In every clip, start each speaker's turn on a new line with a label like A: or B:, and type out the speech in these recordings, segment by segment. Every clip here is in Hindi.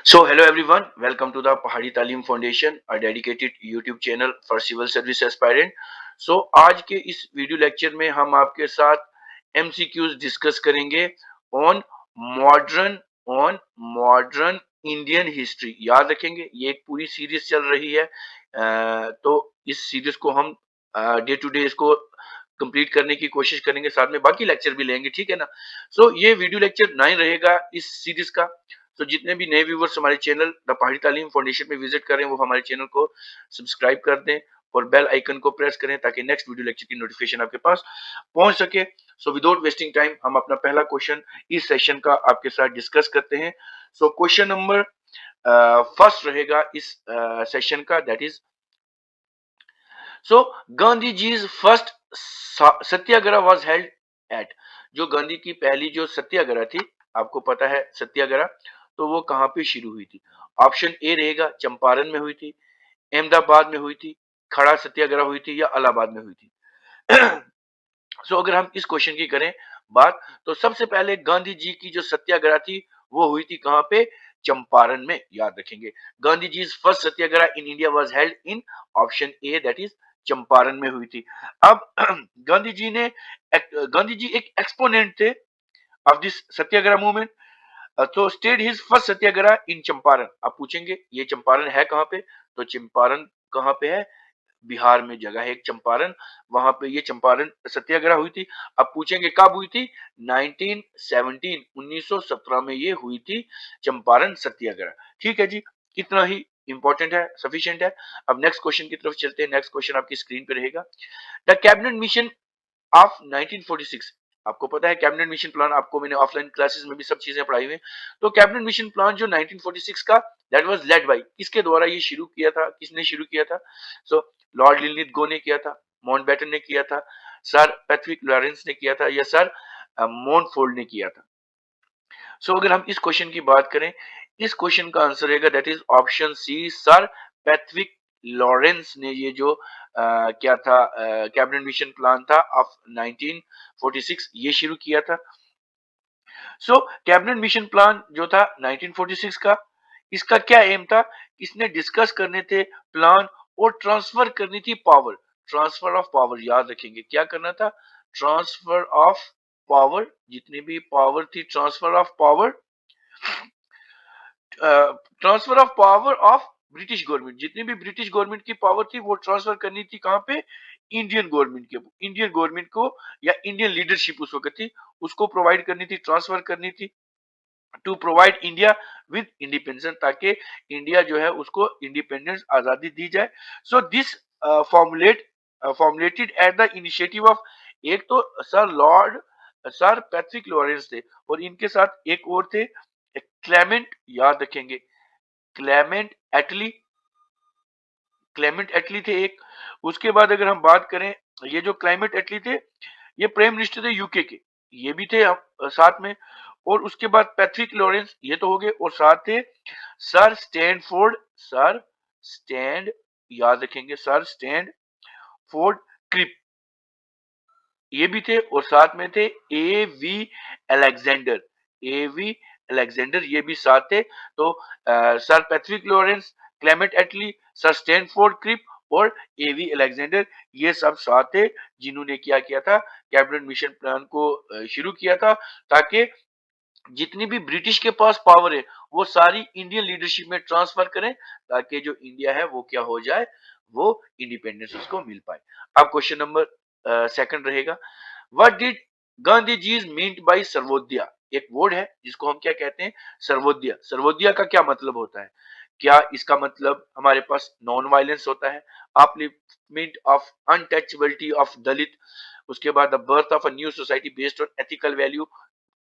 A: So, hello everyone, welcome to the Pahadi Talim Foundation, a dedicated YouTube channel for civil service aspirant. So, आज के इस वीडियो लेक्चर में हम आपके साथ MCQs डिस्कस करेंगे on modern on Indian history. याद रखेंगे ये एक पूरी सीरीज चल रही है। तो इस सीरीज को हम डे टू डे इसको कंप्लीट करने की कोशिश करेंगे, साथ में बाकी लेक्चर भी लेंगे, ठीक है ना। सो ये वीडियो लेक्चर 9 रहेगा इस सीरीज का। तो जितने भी नए व्यूवर्स हमारे चैनल द पहाड़ी तालीम फाउंडेशन में विजिट करें वो हमारे चैनल को सब्सक्राइब कर दें और बेल आइकन को प्रेस करें ताकि नेक्स्ट वीडियो लेक्चर की नोटिफिकेशन आपके पास पहुंच सके। सो विदाउट वेस्टिंग टाइम हम अपना पहला क्वेश्चन इस सेशन का आपके साथ डिस्कस करते हैं। सो क्वेश्चन नंबर फर्स्ट रहेगा इस सेशन का, that is so Gandhi ji first satyagraha was held at. जो गांधी की पहली जो सत्याग्रह थी, आपको पता है सत्याग्रह, तो वो कहां पे शुरू हुई थी? ऑप्शन ए रहेगा चंपारण में हुई थी, अहमदाबाद में हुई थी, खड़ा सत्याग्रह हुई थी, या इलाहाबाद में हुई थी। सो अगर हम इस क्वेश्चन की करें बात, तो सबसे पहले गांधी जी की जो सत्याग्रह थी वो हुई थी कहां पे? चंपारण में। याद रखेंगे, Gandhi ji first satyagraha in India was held in option A, that is Champaran में हुई थी। अब गांधी जी एक एक्सपोनेंट थे ऑफ दिस सत्याग्रह मूवमेंट। तो state his first satyagraha in Champaran. आप पूछेंगे ये चंपारण है कहां पे? तो चंपारण कहां पे है? बिहार में जगह है एक चंपारण, वहां पे ये चंपारण सत्याग्रह हुई थी। अब पूछेंगे कब हुई थी? 1917 में ये हुई थी चंपारण सत्याग्रह। ठीक है जी, इतना ही इंपॉर्टेंट है, सफिशिएंट है। अब नेक्स्ट क्वेश्चन की तरफ चलते हैं। नेक्स्ट क्वेश्चन आपकी स्क्रीन पे रहेगा। The cabinet mission of 1946। आपको पता है कैबिनेट मिशन प्लान, आपको मैंने ऑफलाइन क्लासेस में भी सब चीजें पढ़ाई हुई। तो कैबिनेट मिशन प्लान जो 1946 का, दैट वाज लेड बाय, किसके द्वारा ये शुरू किया था? किसने शुरू किया था? सो लॉर्ड लिलिथ गो ने किया था, माउंटबेटन ने किया था, सर पैट्रिक लॉरेंस ने किया था, या सर मोनफोर्ड ने किया था? सो अगर हम इस क्वेश्चन की बात करें, इस क्वेश्चन का आंसर रहेगा that is option C, sir Patrick Lawrence ने ये जो क्या था कैबिनेट मिशन प्लान था ऑफ 1946 ये शुरू किया था। सो कैबिनेट मिशन प्लान जो था 1946 का, इसका क्या एम था? इसने डिस्कस करने थे प्लान और ट्रांसफर करनी थी पावर। ट्रांसफर ऑफ पावर, याद रखेंगे क्या करना था? ट्रांसफर ऑफ पावर, जितनी भी पावर थी, transfer of power, transfer of power of British government, जितनी भी ब्रिटिश गवर्नमेंट की पावर थी वो ट्रांसफर करनी थी कहां पे? इंडियन गवर्नमेंट के, इंडियन गवर्नमेंट को, या इंडियन लीडरशिप उस वक्त थी, उसको प्रोवाइड करनी थी, ट्रांसफर करनी थी to provide India with independence, ताकि इंडिया जो है उसको इंडिपेंडेंस, आजादी दी जाए। So this formulated at the initiative of, एक तो सर पैट्रिक लॉरेंस थे, और इनके साथ एक और थे क्लेमेंट, याद रखेंगे क्लेमेंट एटली, क्लेमेंट एटली थे एक। उसके बाद अगर हम बात करें, ये जो क्लेमेंट एटली थे ये प्राइम मिनिस्टर थे यूके के, ये भी थे साथ में। और उसके बाद पैट्रिक लॉरेंस, ये तो हो गए, और साथ थे सर स्टैनफोर्ड, सर स्टैंड, याद रखेंगे सर स्टैनफोर्ड क्रिप, ये भी थे। और साथ में थे A V Alexander, A V Alexander, ये भी साथ थे। तो सर पैट्रिक लॉरेंस, क्लेमेंट एटली, सर स्टैनफोर्ड क्रिप और ए वी अलेक्जेंडर, ये सब साथ थे जिन्होंने क्या किया था? कैबिनेट मिशन प्लान को शुरू किया था, ताकि जितनी भी ब्रिटिश के पास पावर है वो सारी इंडियन लीडरशिप में ट्रांसफर करें, ताकि जो इंडिया है वो क्या हो जाए? वो इंडिपेंडेंस उसको मिल पाए। अब क्वेश्चन नंबर सेकंड रहेगा, what did Gandhi ji mean by sarvodaya? एक वर्ड है जिसको हम क्या कहते हैं? सर्वोदया। सर्वोदया का क्या मतलब होता है? क्या इसका मतलब हमारे पास नॉन वायलेंस होता है, अपलिफ्टमेंट ऑफ अनटचेबिलिटी ऑफ दलित, उसके बाद the birth of a new society based on ethical value,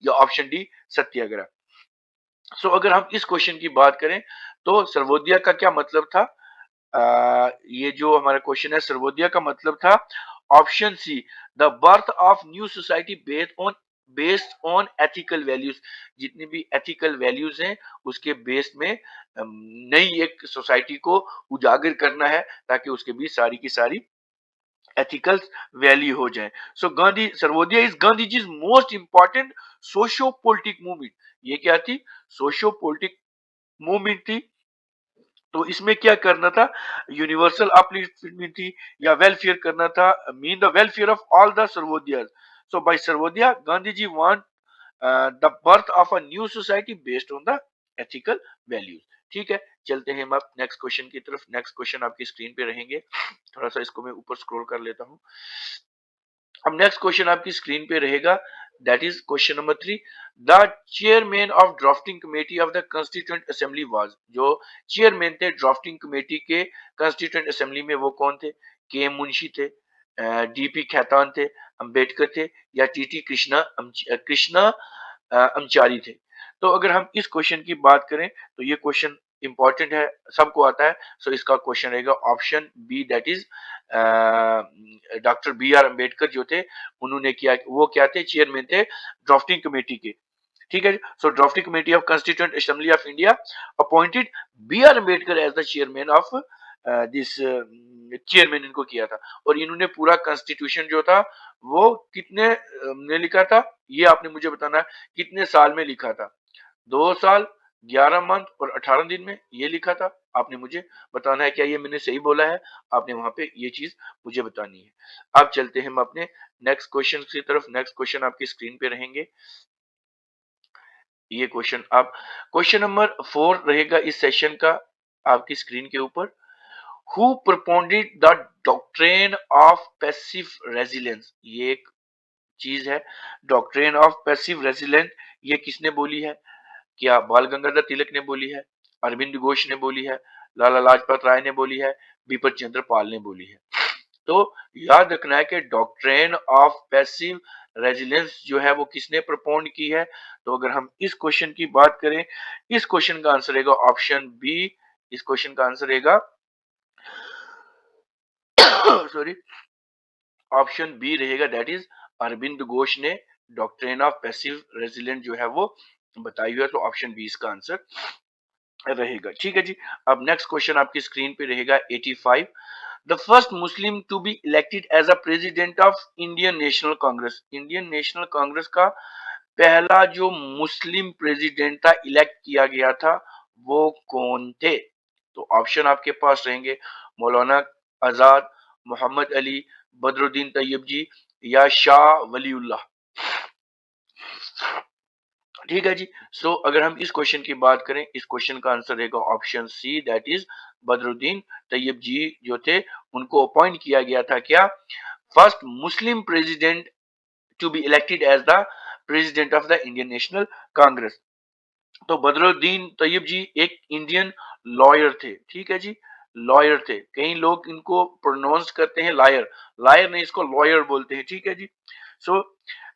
A: या ऑप्शन डी सत्याग्रह? सो अगर हम इस क्वेश्चन की बात करें, तो सर्वोदया का क्या मतलब था? ये जो हमारा क्वेश्चन है, सर्वोदया का मतलब था option C, the birth of new society based on ethical values. जितनी भी एथिकल वैल्यूज हैं उसके बेस में नई एक सोसाइटी को उजागर करना है, ताकि उसके बीच सारी की सारी एथिकल वैल्यू हो जाए। So Gandhi Sarvodaya is Gandhi ji most important socio politic movement. ये क्या थी? सोशियो पॉलिटिक मूवमेंट थी। तो इसमें क्या करना था, यूनिवर्सल अपलिफ्टमेंट थी या वेलफेयर करना था, mean the welfare of all the Sarvodayas. So by Sarvodaya Gandhi ji want the birth of a new society based on the ethical values. ठीक है, चलते हैं हम अब नेक्स्ट क्वेश्चन की तरफ। नेक्स्ट क्वेश्चन आपकी स्क्रीन पे रहेंगे, थोड़ा सा इसको मैं ऊपर स्क्रॉल कर लेता हूँ। अब नेक्स्ट क्वेश्चन आपकी स्क्रीन पे रहेगा, that is question number 3। The chairman of drafting committee of the constituent assembly was, जो चेयरमैन थे ड्राफ्टिंग कमेटी के कंस्टिट्यूएंट असेंबली में, वो कौन थे? के एम मुंशी थे, डीपी खैतान थे, अंबेडकर थे, या टीटी कृष्णा अंचारी थे। तो अगर हम इस क्वेश्चन की बात करें तो ये क्वेश्चन इंपॉर्टेंट है, सबको आता है। सो इसका क्वेश्चन रहेगा option B, that is doctor B R Ambedkar जो थे, उन्होंने किया, वो क्या थे? चेयरमैन थे ड्राफ्टिंग कमेटी के। ठीक है, so drafting committee of constituent assembly of India appointed B R Ambedkar as the chairman of this, chairman इनको किया था। और इन्होंने पूरा कॉन्स्टिट्यूशन जो था वो कितने ने लिखा था, ये आपने मुझे बताना है, कितने साल में लिखा था? 2 साल, 11 मंथ और 18 दिन में ये लिखा था। आपने मुझे बताना है क्या ये मैंने सही बोला है, आपने वहां पे ये चीज मुझे बतानी है। अब चलते हैं हम अपने नेक्स्ट क्वेश्चन की तरफ। नेक्स्ट क्वेश्चन आपकी स्क्रीन पे रहेंगे, ये क्वेश्चन आप, क्वेश्चन नंबर 4 रहेगा इस सेशन का आपकी स्क्रीन के ऊपर। Who propounded the doctrine of passive resilience, ये एक चीज है, डॉक्ट्रिन ऑफ पैसिव रेजिलेंस, ये किसने बोली है? क्या बाल गंगाधर तिलक ने बोली है, अरविंद घोष ने बोली है, लाला लाजपत राय ने बोली है, बिपिन चंद्र पाल ने बोली है? तो याद रखना है कि डॉक्ट्रिन ऑफ पैसिव रेजिलेंस जो है वो किसने प्रपोन की है? तो अगर हम इस क्वेश्चन की बात करें, इस क्वेश्चन का आंसर रहेगा ऑप्शन बी। इस क्वेश्चन का आंसर रहेगा सॉरी, ऑप्शन बी रहेगा, दैट इज अरविंद घोष ने डॉक्ट्रिन ऑफ पैसिव रेजिलेंस जो है वो बताई हुई है। तो ऑप्शन बी इसका आंसर रहेगा। ठीक है जी, अब नेक्स्ट क्वेश्चन आपकी स्क्रीन पे रहेगा 85। The first Muslim to be elected as a president of Indian National Congress, Indian National Congress का पहला जो मुस्लिम प्रेसिडेंट था, इलेक्ट किया गया था, वो कौन थे? तो ऑप्शन आपके पास रहेंगे, मौलाना आजाद, मोहम्मद अली, बदरुद्दीन तैयब जी, या शाह वलीउल्लाह। ठीक है जी, सो अगर हम इस क्वेश्चन की बात करें, इस क्वेश्चन का आंसर रहेगा option C, that is Badruddin Tyab ji जो थे, उनको अपॉइंट किया गया था क्या, first Muslim president to be elected as the president of the Indian National Congress. तो बदरुद्दीन तैयब जी एक इंडियन लॉयर थे। ठीक है जी, लॉयर थे, कई लोग इनको प्रोनाउंस करते हैं लायर, लायर नहीं, इसको लॉयर बोलते हैं। ठीक है जी, सो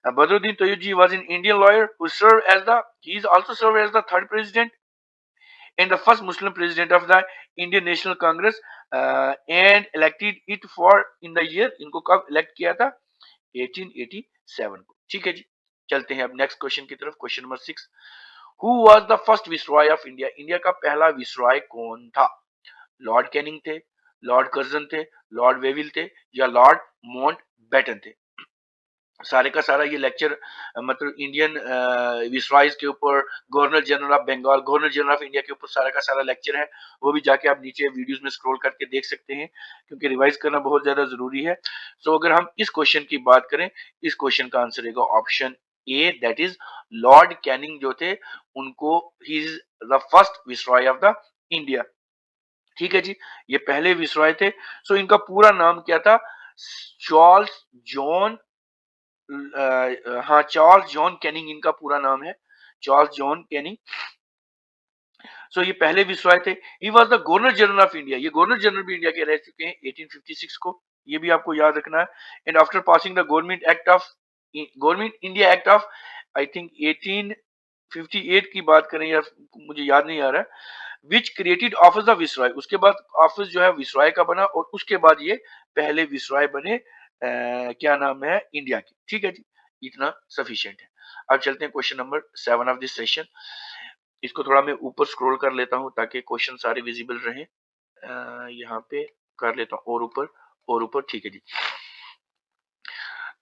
A: Badruddin Toyuji was an Indian lawyer who served as the, he is also served as the third president and the first Muslim president of the Indian National Congress, and elected it for in the year, इनको कब elect किया था? 1887 को। ठीक है जी, चलते हैं अब नेक्स्ट क्वेश्चन की तरफ। Question number 6, who was the first viceroy of India, India का पहला विसरॉय कौन था? लॉर्ड कैनिंग थे, लॉर्ड कर्जन थे, लॉर्ड वेविल थे, या लॉर्ड माउंट बैटन थे? सारे का सारा ये लेक्चर मतलब इंडियन विसराइज के ऊपर, governor general of Bengal, governor general of India के ऊपर सारा का सारा लेक्चर है। वो भी जाके आप नीचे वीडियोस में स्क्रॉल करके देख सकते हैं, क्योंकि रिवाइज करना बहुत ज्यादा जरूरी है। सो अगर हम इस क्वेश्चन की बात करें, इस क्वेश्चन का आंसर रहेगा option A, that is lord Canning जो थे, उनको ही is the first viceroy of the India. ठीक है जी, ये पहले विसराय थे। सो इनका पूरा नाम क्या था? चार्ल्स जॉन, हाँ, चार्ल्स जॉन कैनिंग इनका पूरा नाम है, चार्ल्स जॉन कैनिंग। सो ये पहले विसराय थे। He was the governor general of India, ये गवर्नर जनरल भी इंडिया के रह चुके हैं 1856 को, ये भी आपको याद रखना है। And after passing the government India act of, I think 1858 की बात करें, या मुझे याद नहीं आ रहा है, विच क्रिएटेड ऑफिस ऑफ विसराय, उसके बाद ऑफिस जो है विसराय का बना, और उसके बाद ये पहले विसराय बने, क्या नाम है, इंडिया की। ठीक है जी, इतना सफिशिएंट है। अब चलते हैं question number 7 of this session. इसको थोड़ा मैं ऊपर स्क्रॉल कर लेता हूं ताकि क्वेश्चन सारे विजिबल रहे। यहाँ पे कर लेता हूँ, और ऊपर, और ऊपर। ठीक है जी,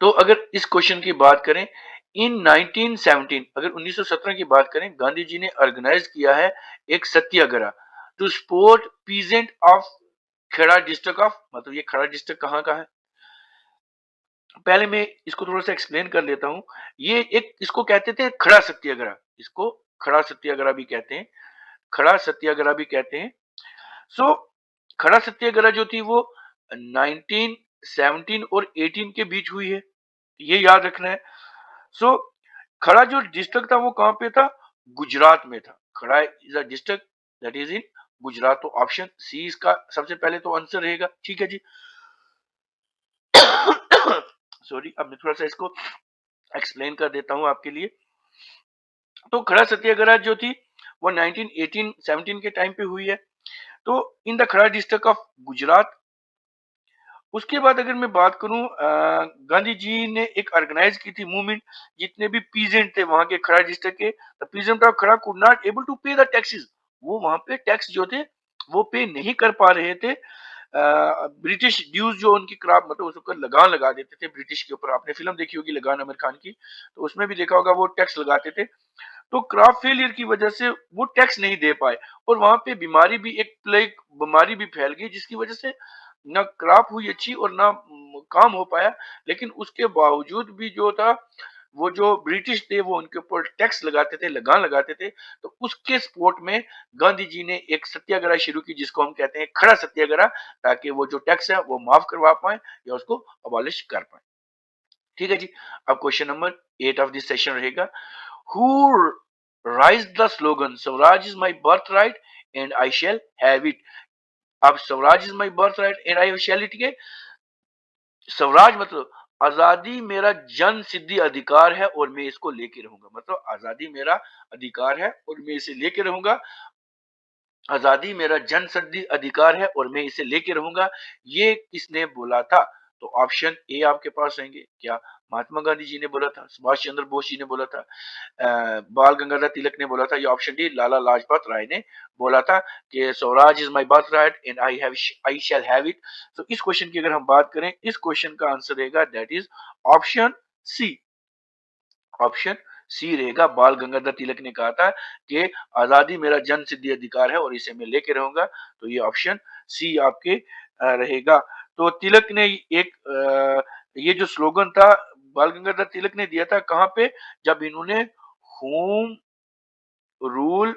A: तो अगर इस क्वेश्चन की बात करें, इन 1917, अगर 1917 की बात करें, गांधी जी ने ऑर्गेनाइज किया है एक satyagraha to support peasant of Kheda district of, मतलब ये खेड़ा डिस्ट्रिक्ट कहाँ का है, पहले मैं इसको थोड़ा सा एक्सप्लेन कर लेता हूँ। ये एक, इसको कहते थे खड़ा सत्याग्रह, इसको खड़ा सत्याग्रह भी कहते हैं, खड़ा सत्याग्रह भी कहते हैं। सो खड़ा सत्याग्रह जो थी वो 1917 और 18 के बीच हुई है, ये याद रखना है। सो खड़ा जो डिस्ट्रिक्ट था वो कहाँ पे था, गुजरात में था। खड़ा is a district that is in Gujarat. तो ऑप्शन सी इसका सबसे पहले तो आंसर रहेगा। ठीक है जी। सॉरी, अब मैं थोड़ा सा इसको एक्सप्लेन कर देता हूं आपके लिए। तो खड़ा सत्याग्रह जो थी वो 1918-17 के टाइम पे हुई है, तो इन द खड़ा डिस्ट्रिक्ट ऑफ गुजरात। उसके बाद अगर मैं बात करूं, गांधी जी ने एक ऑर्गेनाइज की थी मूवमेंट, जितने भी पीजेंट थे वहां के खड़ा डिस्ट्रिक्ट के, द पीजेंट ऑफ खड़ा कुड नॉट एबल टू पे द टैक्सेस, वो वहां पे टैक्स जो थे वो पे नहीं कर पा रहे थे। ब्रिटिश ड्यूज जो उनकी क्रॉप, मतलब उस ऊपर लगान लगा देते थे ब्रिटिश के ऊपर। आपने फिल्म देखी होगी लगान आमिर खान की, तो उसमें भी देखा होगा वो टैक्स लगाते थे। तो क्रॉप फेलियर की वजह से वो टैक्स नहीं दे पाए, और वहां पे बीमारी भी, एक प्लेग बीमारी भी फैल गई, जिसकी वजह से ना क्रॉप हुई अच्छी और ना काम हो पाया। लेकिन उसके बावजूद भी जो था, वो जो ब्रिटिश थे वो उनके ऊपर टैक्स लगाते थे, लगान लगाते थे। तो उसके सपोर्ट में गांधी जी ने एक सत्याग्रह शुरू की, जिसको हम कहते हैं खड़ा सत्याग्रह, ताकि वो जो टैक्स है वो माफ करवा पाए या उसको अबॉलिश कर पाए। ठीक है जी। अब question number 8 of this session रहेगा, who raised the slogan Swaraj is my birthright and I shall have it। अब swaraj is my birthright and I shall it के, स्वराज मतलब आजादी मेरा जन सिद्धि अधिकार है और मैं इसको लेके रहूंगा, मतलब आजादी मेरा अधिकार है और मैं इसे लेके रहूंगा। आजादी मेरा जन सिद्धि अधिकार है और मैं इसे लेके रहूंगा, ये किसने बोला था? तो ऑप्शन ए आपके पास रहेंगे। क्या महात्मा गांधी जी ने बोला था, सुभाष चंद्र बोस जी ने बोला था, बाल गंगाधर तिलक ने बोला था, या ऑप्शन डी लाला लाजपत राय ने बोला था कि Swaraj is my birth right and I shall have it. तो इस क्वेश्चन की अगर हम बात करें, इस क्वेश्चन का आंसर रहेगा that is option C. Option C रहेगा। बाल गंगाधर तिलक ने कहा था कि आजादी मेरा जन सिद्धि अधिकार है और इसे मैं लेके रहूंगा, तो ये ऑप्शन सी आपके रहेगा। तो तिलक ने एक ये जो स्लोगन था बाल गंगाधर तिलक ने दिया था कहां पे, जब इन्होंने होम रूल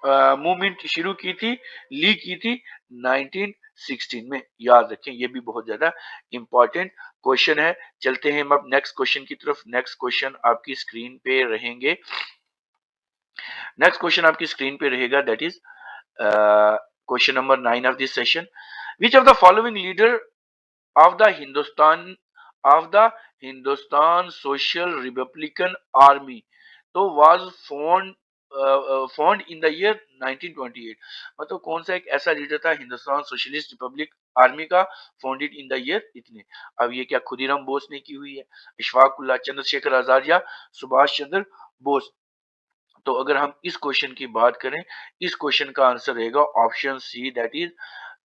A: मूवमेंट शुरू की थी, ली की थी 1916 में। याद रखें, ये भी बहुत ज्यादा इंपॉर्टेंट क्वेश्चन है। चलते हैं हम अब नेक्स्ट क्वेश्चन की तरफ। नेक्स्ट क्वेश्चन आपकी स्क्रीन पे रहेंगे, नेक्स्ट क्वेश्चन आपकी स्क्रीन पे रहेगा, that is question number 9 of this session. Which of the following leader of the Hindustan Social Republican Army तो was formed in the year 1928। मतलब कौन सा एक ऐसा लीडर था हिंदुस्तान सोशलिस्ट रिपब्लिक आर्मी का, फाउंडेड इन द ईयर इतने। अब ये क्या खुदीराम बोस ने की हुई है, इशफाक उल्लाह, चंद्रशेखर आजाद या सुभाष चंद्र बोस? तो अगर हम इस क्वेश्चन की बात करें, इस क्वेश्चन का आंसर रहेगा option C, that is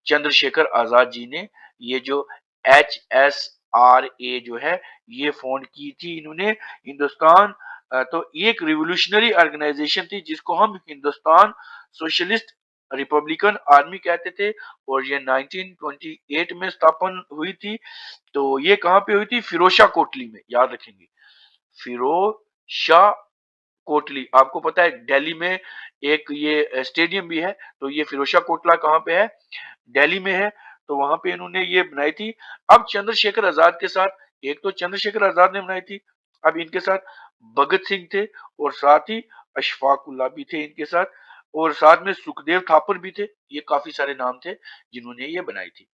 A: Chandrashekhar Azad ji ने ये जो HSRA जो है ये फाउंड की थी इन्होंने। हिंदुस्तान तो एक रिवोल्यूशनरी ऑर्गेनाइजेशन थी जिसको हम हिंदुस्तान सोशलिस्ट रिपब्लिकन आर्मी कहते थे, और ये 1928 में स्थापन हुई थी। तो ये कहां पे हुई थी? फिरोजशाह कोटली में, याद रखेंगे, फिरोजशाह कोटली। आपको पता है दिल्ली में एक ये स्टेडियम भी है, तो ये फिरोजशाह कोटला कहां पे है? दिल्ली में है। तो वहां पे इन्होंने ये बनाई थी। अब चंद्रशेखर आजाद के साथ, एक तो चंद्रशेखर आजाद ने बनाई थी, अब इनके साथ भगत सिंह थे और साथ ही अशफाक उल्लाह भी थे इनके साथ, और साथ में सुखदेव थापर भी थे। ये काफी सारे नाम थे जिन्होंने ये बनाई थी।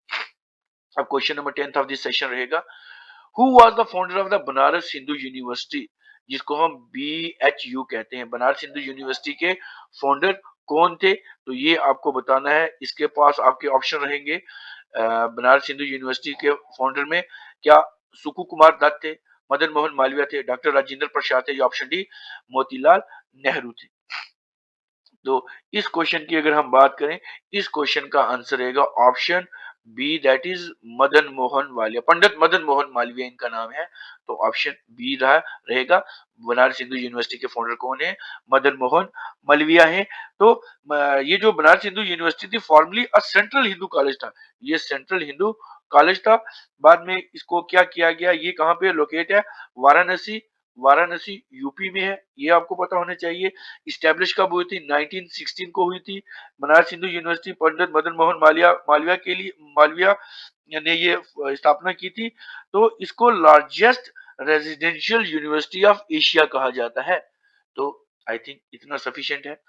A: अब question number 10 of this session रहेगा, who was the founder of the Banaras Hindu university, जिसको हम BHU कहते हैं। बनारस हिंदू यूनिवर्सिटी के फाउंडर कौन थे? तो ये आपको बताना है। इसके पास आपके ऑप्शन रहेंगे, बनारस हिंदू यूनिवर्सिटी के फाउंडर में क्या सुकू कुमार दत्त थे, मदन मोहन मालवीय थे, डॉक्टर राजेंद्र प्रसाद थे, या ऑप्शन डी मोतीलाल नेहरू थे? तो इस क्वेश्चन की अगर हम बात करें, इस क्वेश्चन का आंसर रहेगा option B that is Madan Mohan Malaviya, Pandit Madan Mohan Malaviya इनका नाम है। तो ऑप्शन बी रहेगा। बनारस हिंदू यूनिवर्सिटी के फाउंडर कौन है? मदन मोहन मालवीय है। तो ये जो बनारस हिंदू यूनिवर्सिटी थी formally a central Hindu college था, ये सेंट्रल हिंदू कॉलेज था। बाद में इसको क्या किया गया, ये कहाँ पे लोकेट है? वाराणसी, वाराणसी यूपी में है, ये आपको पता होना चाहिए। इस्टेब्लिश कब हुई थी? 1916 को हुई थी। बनारस हिंदू यूनिवर्सिटी पंडित मदन मोहन मालवीय के लिए, मालवीय ने ये स्थापना की थी। तो इसको largest residential university of Asia कहा जाता है। तो आई थिंक इतना सफिशिएंट है।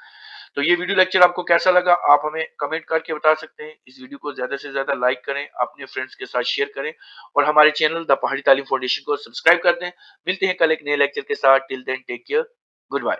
A: तो ये वीडियो लेक्चर आपको कैसा लगा आप हमें कमेंट करके बता सकते हैं। इस वीडियो को ज्यादा से ज्यादा लाइक करें, अपने फ्रेंड्स के साथ शेयर करें और हमारे चैनल द पहाड़ी तालीम फाउंडेशन को सब्सक्राइब कर दें। मिलते हैं कल एक नए लेक्चर के साथ। Till then take care, good bye.